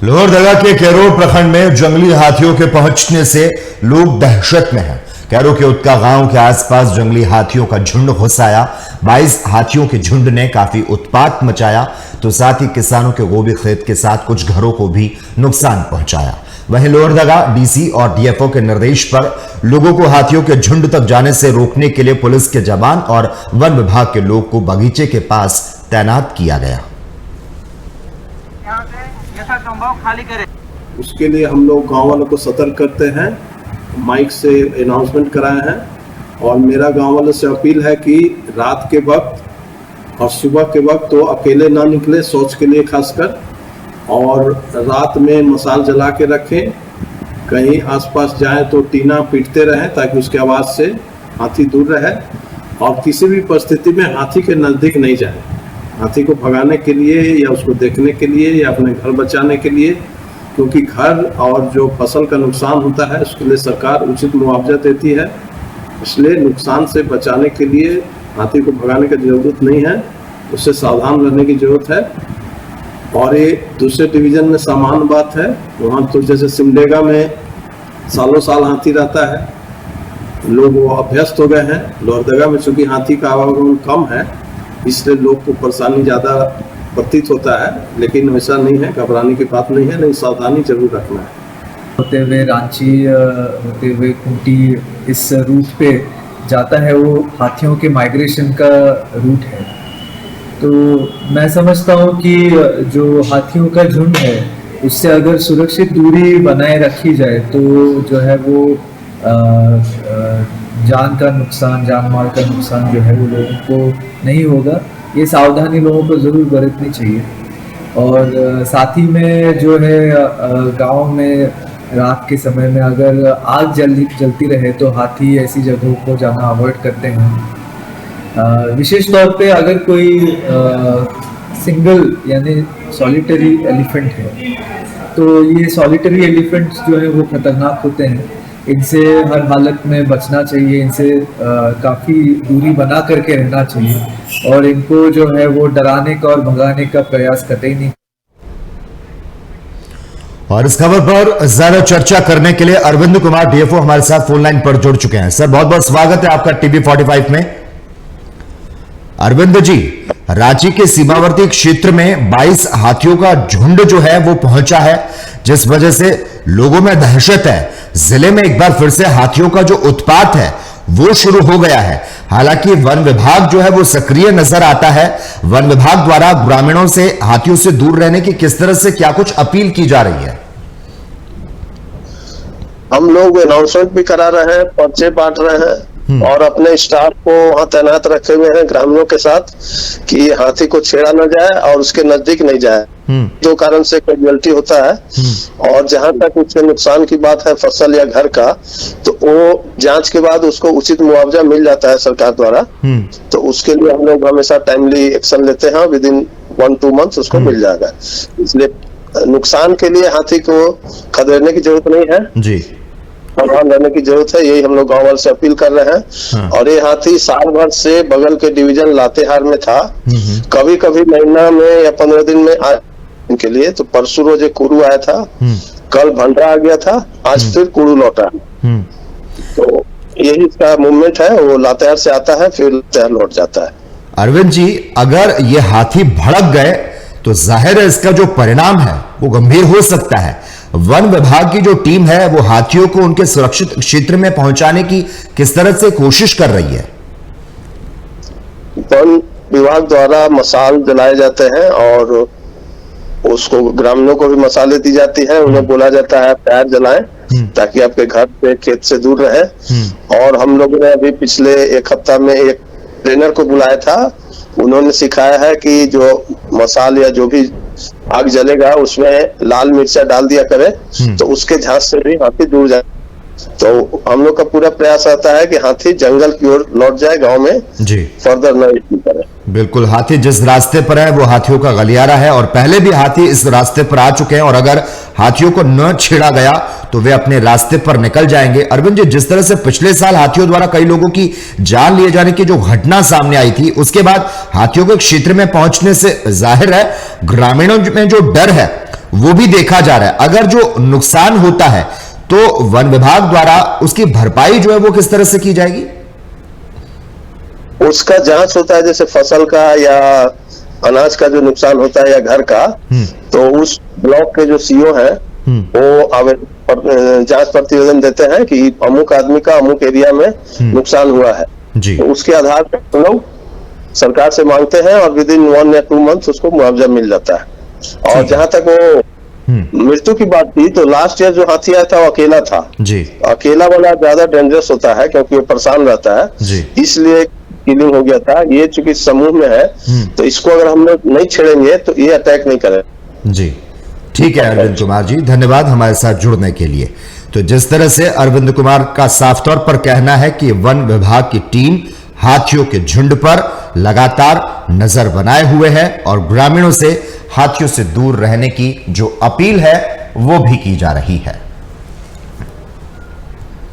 लोहरदगा के कैरोर प्रखंड में जंगली हाथियों के पहुंचने से लोग दहशत में हैं। कैरोर के उत्का गांव के आसपास जंगली हाथियों का झुंड घुस आया। 22 हाथियों के झुंड ने काफी उत्पात मचाया, तो साथ ही किसानों के गोभी खेत के साथ कुछ घरों को भी नुकसान पहुंचाया। वहीं लोहरदगा डीसी और डीएफओ के निर्देश पर लोगों को हाथियों के झुंड तक जाने से रोकने के लिए पुलिस के जवान और वन विभाग के लोग को बगीचे के पास तैनात किया गया। खाली करें। उसके लिए हम लोग गांव वालों को सतर्क करते हैं, माइक से अनाउंसमेंट कराए हैं। और मेरा गांव वालों से अपील है कि रात के वक्त और सुबह के वक्त तो अकेले ना निकले, शौच के लिए खासकर, और रात में मसाल जला के रखें। कहीं आसपास जाएं तो टीना पीटते रहें ताकि उसके आवाज़ से हाथी दूर रहे, और किसी भी परिस्थिति में हाथी के नज़दीक नहीं जाए। हाथी को भगाने के लिए या उसको देखने के लिए या अपने घर बचाने के लिए, क्योंकि घर और जो फसल का नुकसान होता है उसके लिए सरकार उचित मुआवजा देती है। इसलिए नुकसान से बचाने के लिए हाथी को भगाने की ज़रूरत नहीं है, उससे सावधान रहने की ज़रूरत है। और ये दूसरे डिवीज़न में सामान्य बात है, वहाँ तो जैसे सिमडेगा में सालों साल हाथी रहता है, लोग वो अभ्यस्त हो गए हैं। लोहरदगा में चूँकि हाथी का आवागमन कम है, इसलिए लोग को परेशानी ज़्यादा प्रतीत होता है, लेकिन वैसा नहीं है, घबराने की बात नहीं है, लेकिन सावधानी जरूर रखना है। होते हुए रांची होते हुए खूंटी इस रूट पे जाता है, वो हाथियों के माइग्रेशन का रूट है। तो मैं समझता हूँ कि जो हाथियों का झुंड है उससे अगर सुरक्षित दूरी बनाए रखी जाए तो जो है वो जान का नुकसान, जान माल का नुकसान जो है वो लोगों को नहीं होगा। ये सावधानी लोगों को ज़रूर बरतनी चाहिए। और साथ ही में जो है गांव में रात के समय में अगर आग जलती रहे तो हाथी ऐसी जगहों को जाना अवॉइड करते हैं। विशेष तौर पे अगर कोई सिंगल यानी सॉलिटरी एलिफेंट है तो ये सॉलिटरी एलिफेंट्स जो है वो खतरनाक होते हैं, इनसे हर हालत में बचना चाहिए, इनसे काफ़ी दूरी बना करके रहना चाहिए और इनको जो है वो डराने का और भगाने का प्रयास कतई नहीं। और इस खबर पर ज्यादा चर्चा करने के लिए अरविंद कुमार डीएफओ हमारे साथ फोन लाइन पर जुड़ चुके हैं। सर, बहुत बहुत स्वागत है आपका टीवी 45 में। अरविंद जी, रांची के सीमावर्ती क्षेत्र में 22 हाथियों का झुंड जो है वो पहुंचा है, जिस वजह से लोगों में दहशत है। जिले में एक बार फिर से हाथियों का जो उत्पात है वो शुरू हो गया है। हालांकि वन विभाग जो है वो सक्रिय नजर आता है। वन विभाग द्वारा ग्रामीणों से हाथियों से दूर रहने की किस तरह से क्या कुछ अपील की जा रही है? हम लोग अनाउंसमेंट भी करा रहे हैं, पर्चे बांट रहे हैं और अपने स्टाफ को वहाँ तैनात रखे हुए हैं ग्रामीणों के साथ कि हाथी को छेड़ा न जाए और उसके नजदीक नहीं जाए। दो कारण से कैजुअल्टी होता है। और जहां तक उसके नुकसान की बात है फसल या घर का, तो वो जांच के बाद उसको उचित मुआवजा मिल जाता है सरकार द्वारा। तो उसके लिए हम लोग हमेशा टाइमली एक्शन लेते हैं, विद इन 1-2 मंथ्स उसको मिल जाएगा। इसलिए नुकसान के लिए हाथी को खदेड़ने की जरूरत नहीं है जी, सावधान रहने की जरूरत है। यही हम लोग गांव वालों से अपील कर रहे हैं। और ये हाथी साल भर से बगल के डिवीजन लातेहार में था, कभी कभी महीना में या 15 दिन में के लिए। तो परसों रोज एक कुरू आया था, कल भंडरा आ गया था, आज फिर कुरू लौटा। तो यही इसका मूवमेंट है, वो लातेहार से आता है फिर लातेहार लौट जाता है। अरविंद जी, अगर ये हाथी भड़क गए तो जाहिर है इसका जो परिणाम है वो गंभीर हो सकता है। वन विभाग की जो टीम है वो हाथियों को उनके सुरक्षित क्षेत्र में पहुंचाने की किस तरह से कोशिश कर रही है? वन विभाग द्वारा मसाल जलाए जाते हैं और उसको ग्रामीणों को भी मसाले दी जाती है। उन्हें बोला जाता है पैर जलाएं ताकि आपके घर से खेत से दूर रहे। और हम लोगों ने अभी पिछले 1 हफ्ता में एक ट्रेनर को बुलाया था, उन्होंने सिखाया है कि जो मसाल या जो भी आग जलेगा उसमें लाल मिर्चा डाल दिया करे तो उसके झांस से भी हाथी दूर जाए। तो हम लोग का पूरा प्रयास रहता है कि हाथी जंगल की ओर लौट जाए, गांव में जी फर्दर न करे। बिल्कुल, हाथी जिस रास्ते पर है वो हाथियों का गलियारा है और पहले भी हाथी इस रास्ते पर आ चुके हैं और अगर हाथियों को न छेड़ा गया तो वे अपने रास्ते पर निकल जाएंगे। अरविंद जी, जिस तरह से पिछले साल हाथियों द्वारा कई लोगों की जान लिए जाने की जो घटना सामने आई थी, उसके बाद हाथियों के क्षेत्र में पहुंचने से जाहिर है ग्रामीणों में जो डर है वो भी देखा जा रहा है। अगर जो नुकसान होता है तो वन विभाग द्वारा उसकी भरपाई जो है वो किस तरह से की जाएगी? उसका जांच होता है, जैसे फसल का या अनाज का जो नुकसान होता है या घर का, तो उस ब्लॉक के जो सीओ हैं वो जांच प्रतिवेदन देते हैं कि अमुक आदमी का अमुक एरिया में नुकसान हुआ है जी। तो उसके आधार पर हम लोग सरकार से मांगते हैं और विद इन 1 या 2 मंथ उसको मुआवजा मिल जाता है। और जहां तक वो मृत्यु की बात थी, तो लास्ट ईयर जो हाथी आया था वो अकेला था जी। अकेला वाला ज्यादा डेंजरस होता है क्योंकि वो परेशान रहता है जी। इसलिए किलिंग हो गया था। ये चूंकि समूह में है तो इसको अगर हम लोग नहीं छेड़ेंगे तो ये अटैक नहीं करेगा। जी ठीक है अरविंद कुमार जी, धन्यवाद हमारे साथ जुड़ने के लिए। तो जिस तरह से अरविंद कुमार का साफ तौर पर कहना है कि वन विभाग की टीम हाथियों के झुंड पर लगातार नजर बनाए हुए है और ग्रामीणों से हाथियों से दूर रहने की जो अपील है वो भी की जा रही है।